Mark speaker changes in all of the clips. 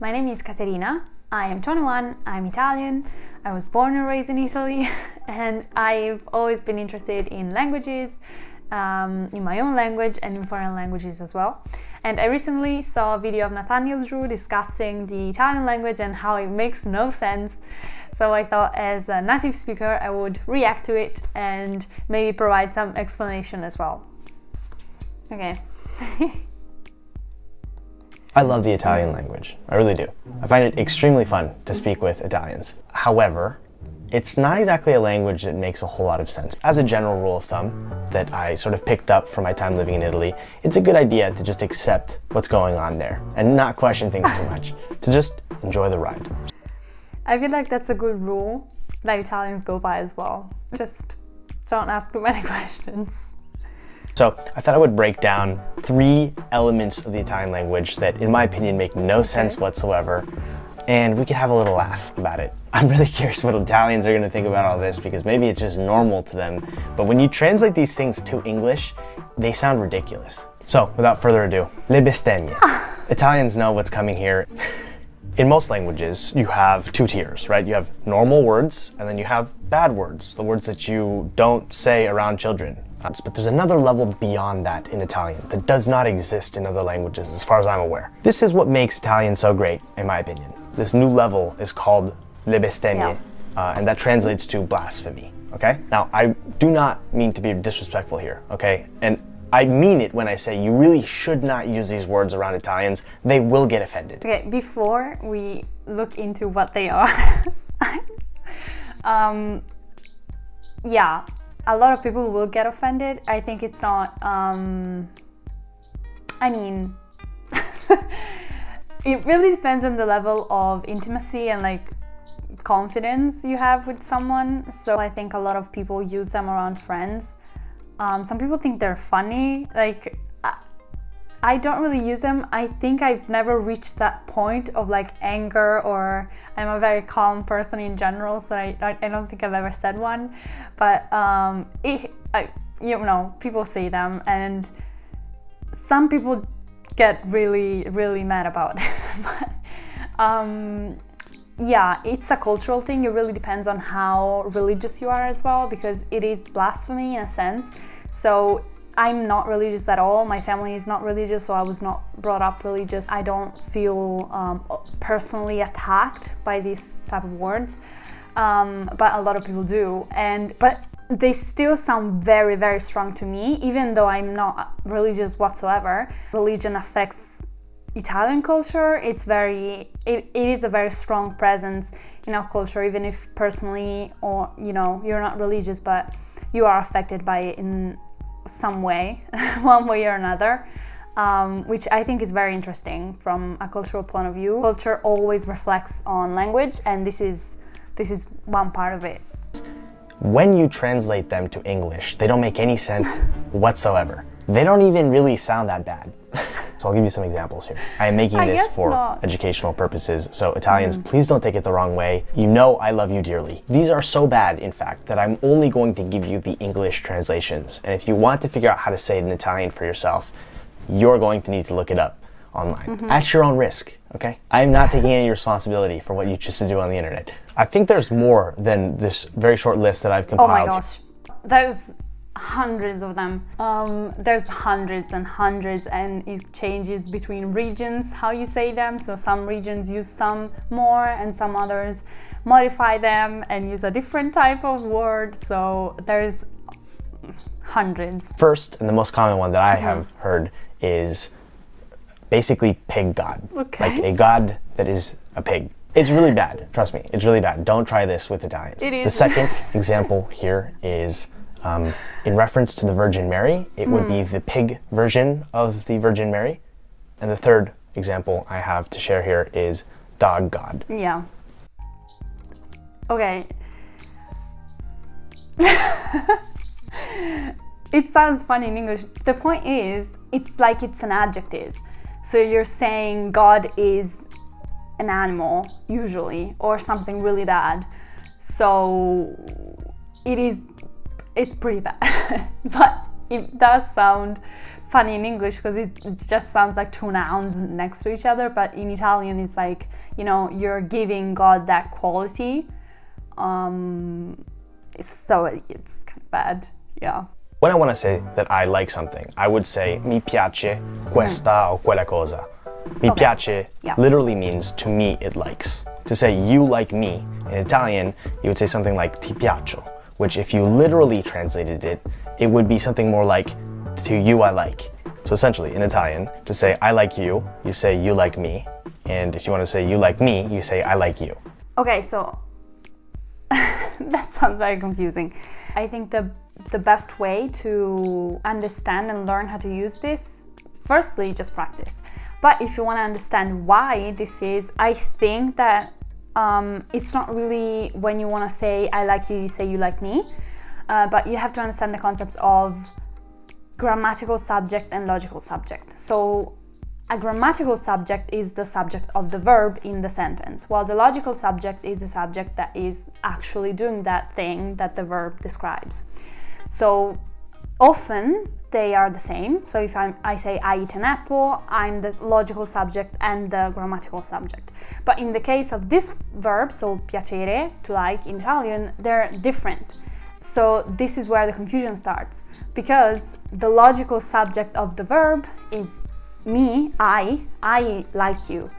Speaker 1: My name is Caterina. I am 21, I'm Italian, I was born and raised in Italy, and I've always been interested in languages, in my own language and in foreign languages as well. And I recently saw a video of Nathaniel Drew discussing the Italian language and how it makes no sense. So I thought, as a native speaker, I would react to it and maybe provide some explanation as well. Okay.
Speaker 2: I love the Italian language, I really do. I find it extremely fun to speak with Italians. However, it's not exactly a language that makes a whole lot of sense. As a general rule of thumb that I sort of picked up from my time living in Italy, it's a good idea to just accept what's going on there and not question things too much, to just enjoy the ride.
Speaker 1: I feel like that's a good rule that Italians go by as well. Just don't ask too many questions.
Speaker 2: So I thought I would break down 3 elements of the Italian language that, in my opinion, make no sense whatsoever, and we could have a little laugh about it. I'm really curious what Italians are going to think about all this, because maybe it's just normal to them, but when you translate these things to English, they sound ridiculous. So without further ado, le bestemmie. Italians know what's coming here. In most languages, you have 2 tiers, right? You have normal words, and then you have bad words, the words that you don't say around children. But there's another level beyond that in Italian that does not exist in other languages, as far as I'm aware. This is what makes Italian so great, in my opinion. This new level is called le bestemmie, and that translates to blasphemy, okay? Now, I do not mean to be disrespectful here, okay? And I mean it when I say you really should not use these words around Italians. They will get offended.
Speaker 1: Okay, before we look into what they are, yeah, a lot of people will get offended. I think it's not, I mean, it really depends on the level of intimacy and like confidence you have with someone. So I think a lot of people use them around friends. Some people think they're funny. Like, I don't really use them. I think I've never reached that point of like anger, or I'm a very calm person in general, so I don't think I've ever said one. But you know, people say them, and some people get really, really mad about it. But yeah, it's a cultural thing. It really depends on how religious you are as well, because it is blasphemy in a sense. So I'm not religious at all. My family is not religious, so I was not brought up religious. I don't feel personally attacked by these type of words, but a lot of people do. But they still sound very, very strong to me, even though I'm not religious whatsoever. Religion affects Italian culture. It is a very strong presence in our culture, even if personally, or you know, you're not religious, but you are affected by it in some way, one way or another, which I think is very interesting from a cultural point of view. Culture always reflects on language, and this is one part of it.
Speaker 2: When you translate them to English, they don't make any sense whatsoever. They don't even really sound that bad. So I'll give you some examples here. I am making this for educational purposes, so Italians, please don't take it the wrong way. You know I love you dearly. These are so bad, in fact, that I'm only going to give you the English translations. And if you want to figure out how to say it in Italian for yourself, you're going to need to look it up online. At your own risk, okay? I am not taking any responsibility for what you choose to do on the internet. I think there's more than this very short list that I've compiled.
Speaker 1: Oh my gosh, there's hundreds of them. There's hundreds and hundreds, and it changes between regions how you say them. So some regions use some more, and some others modify them and use a different type of word. So there's hundreds.
Speaker 2: First, and the most common one that I have heard is basically pig god.
Speaker 1: Okay.
Speaker 2: Like a god that is a pig. It's really bad. Trust me, it's really bad. Don't try this with Italians.
Speaker 1: It is.
Speaker 2: The second example here is in reference to the Virgin Mary. It would be the pig version of the Virgin Mary. And the third example I have to share here is dog god.
Speaker 1: Yeah. Okay. It sounds funny in English. The point is, it's like it's an adjective. So you're saying God is an animal, usually, or something really bad. So it's pretty bad. But it does sound funny in English because it just sounds like two nouns next to each other, but in Italian it's like, you know, you're giving God that quality. So it's kind of bad, yeah.
Speaker 2: When I want to say that I like something, I would say mi piace questa o quella cosa. Mi piace literally means to me it likes. To say you like me, in Italian, you would say something like ti piaccio, which if you literally translated it, it would be something more like to you I like. So essentially, in Italian, to say I like you, you say you like me. And if you want to say you like me, you say I like you.
Speaker 1: Okay, so that sounds very confusing. I think the best way to understand and learn how to use this, firstly, just practice. But if you want to understand why this is, I think that it's not really when you want to say I like you, you say you like me. But you have to understand the concepts of grammatical subject and logical subject. So a grammatical subject is the subject of the verb in the sentence, while the logical subject is the subject that is actually doing that thing that the verb describes. So often they are the same. So if I say I eat an apple, I'm the logical subject and the grammatical subject. But in the case of this verb, so piacere, to like in Italian, they're different. So this is where the confusion starts, because the logical subject of the verb is me, I like you.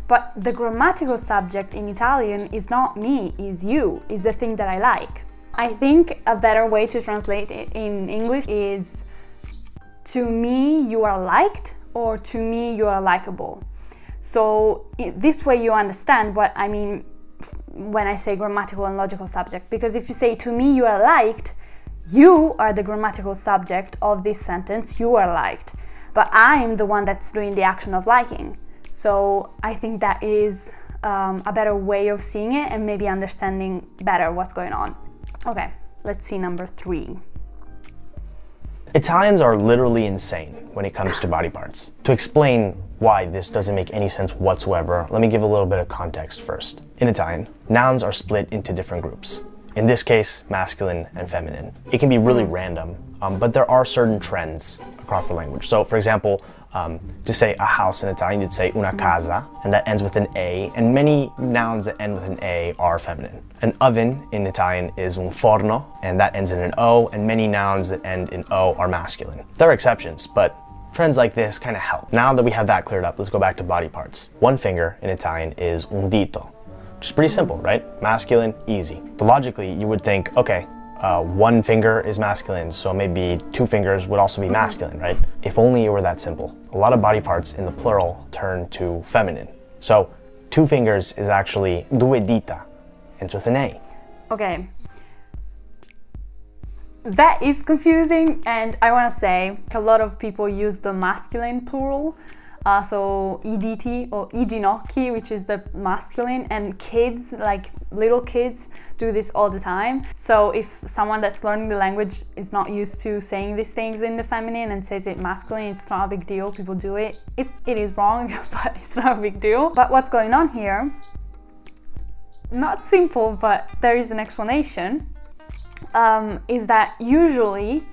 Speaker 1: But the grammatical subject in Italian is not me, is you, is the thing that I like. I think a better way to translate it in English is to me you are liked, or to me you are likable. So this way you understand what I mean when I say grammatical and logical subject, because if you say to me you are liked, you are the grammatical subject of this sentence, you are liked, but I'm the one that's doing the action of liking. So I think that is a better way of seeing it and maybe understanding better what's going on. Okay, let's see number 3.
Speaker 2: Italians are literally insane when it comes to body parts. To explain why this doesn't make any sense whatsoever, let me give a little bit of context first. In Italian, nouns are split into different groups. In this case, masculine and feminine. It can be really random, but there are certain trends across the language. So for example, to say a house in Italian, you'd say una casa, and that ends with an A, and many nouns that end with an A are feminine. An oven in Italian is un forno, and that ends in an O, and many nouns that end in O are masculine. There are exceptions, but trends like this kind of help. Now that we have that cleared up, let's go back to body parts. One finger in Italian is un dito, which is pretty simple, right? Masculine, easy. But logically, you would think, okay, one finger is masculine, so maybe 2 fingers would also be masculine, right? If only it were that simple. A lot of body parts in the plural turn to feminine. So 2 fingers is actually due dita, ends with an A.
Speaker 1: Okay. That is confusing, and I want to say a lot of people use the masculine plural. So I diti or I ginocchi, which is the masculine, and kids, like little kids, do this all the time. So if someone that's learning the language is not used to saying these things in the feminine and says it masculine, it's not a big deal. People do it. It is wrong, but it's not a big deal. But what's going on here, not simple, but there is an explanation, is that usually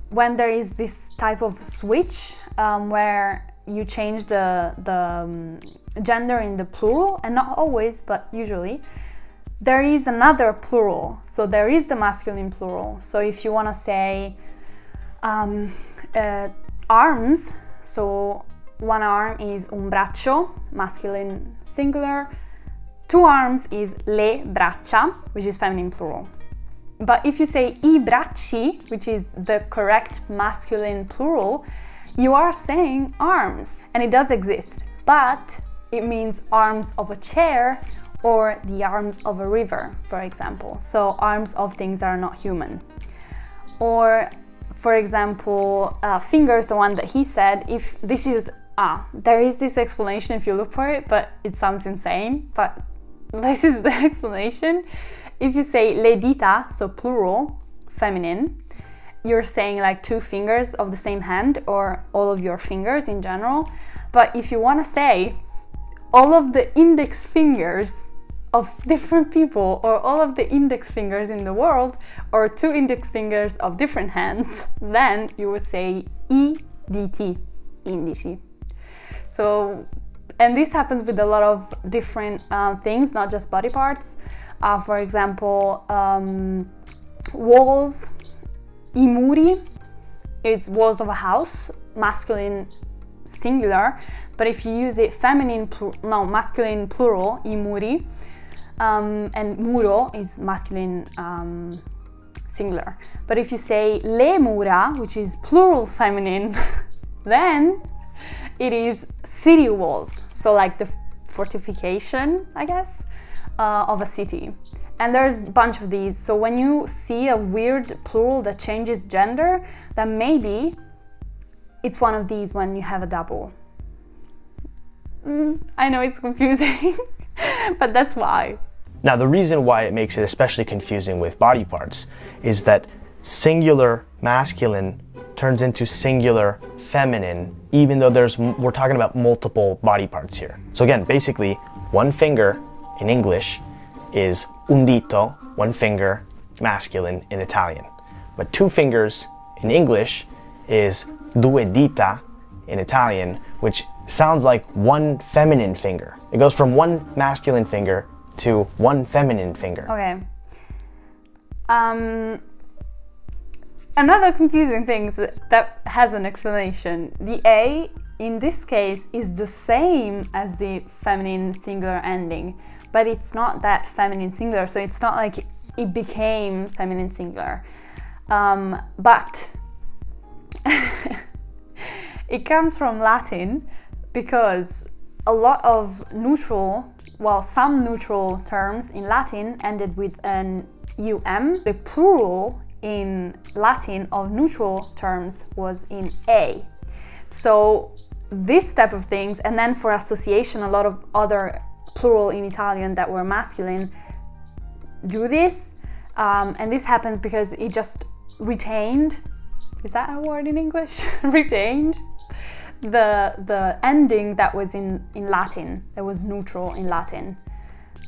Speaker 1: when there is this type of switch where you change the gender in the plural, and not always, but usually, there is another plural. So there is the masculine plural. So if you want to say arms, so one arm is un braccio, masculine singular. 2 arms is le braccia, which is feminine plural. But if you say I bracci, which is the correct masculine plural, you are saying arms, and it does exist, but it means arms of a chair or the arms of a river, for example. So arms of things that are not human. Or, for example, fingers, the one that he said, if this is, there is this explanation if you look for it, but it sounds insane, but this is the explanation. If you say le dita, so plural, feminine, you're saying like 2 fingers of the same hand or all of your fingers in general. But if you want to say all of the index fingers of different people, or all of the index fingers in the world, or 2 index fingers of different hands, then you would say I diti, indici. So, and this happens with a lot of different things, not just body parts. For example, walls, I muri, is walls of a house, masculine singular, but if you use it masculine plural, I muri, and muro is masculine singular. But if you say le mura, which is plural feminine, then it is city walls, so like the fortification, I guess, of a city. And there's a bunch of these, so when you see a weird plural that changes gender, then maybe it's one of these when you have a double. I know it's confusing, but that's why.
Speaker 2: Now, the reason why it makes it especially confusing with body parts is that singular masculine turns into singular feminine, even though we're talking about multiple body parts here. So again, basically, one finger in English is un dito, one finger, masculine in Italian. But 2 fingers in English is due dita in Italian, which sounds like one feminine finger. It goes from one masculine finger to one feminine finger.
Speaker 1: Okay. Another confusing thing that has an explanation. The A in this case is the same as the feminine singular ending, but it's not that feminine singular, so it's not like it became feminine singular. But it comes from Latin because a lot of some neutral terms in Latin ended with an um. The plural in Latin of neutral terms was in a. So this type of things, and then for association, a lot of other plural in Italian that were masculine do this, and this happens because it just retained, is that a word in English? Retained the ending that was in Latin, that was neutral in Latin.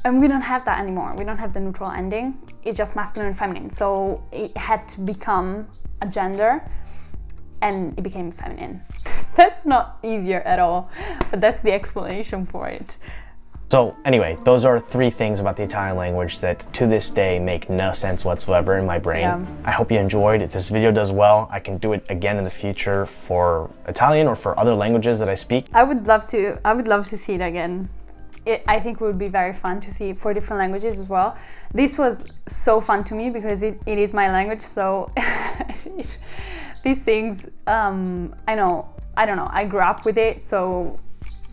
Speaker 1: And we don't have that anymore. We don't have the neutral ending. It's just masculine and feminine. So it had to become a gender and it became feminine. That's not easier at all, but that's the explanation for it.
Speaker 2: So anyway, those are 3 things about the Italian language that to this day make no sense whatsoever in my brain.
Speaker 1: Yeah.
Speaker 2: I hope you enjoyed. If this video does well, I can do it again in the future for Italian or for other languages that I speak.
Speaker 1: I would love to see it again. I think it would be very fun to see 4 different languages as well. This was so fun to me because it is my language, so these things, I don't know, I grew up with it, so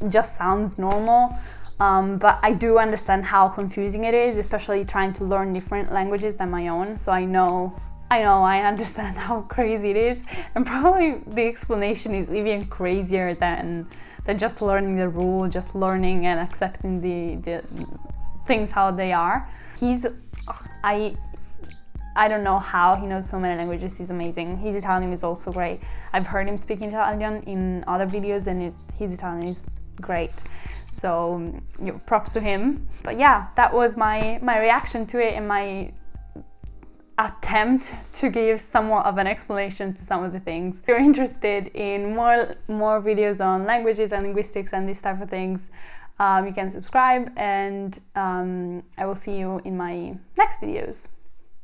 Speaker 1: it just sounds normal. But I do understand how confusing it is, especially trying to learn different languages than my own. So I understand how crazy it is, and probably the explanation is even crazier than just learning the rule, just learning and accepting the things how they are. I don't know how he knows so many languages. He's amazing. His Italian is also great. I've heard him speak Italian in other videos, and his Italian is great. So props to him. But yeah, that was my reaction to it and my attempt to give somewhat of an explanation to some of the things. If you're interested in more videos on languages and linguistics and these type of things, you can subscribe, and I will see you in my next videos.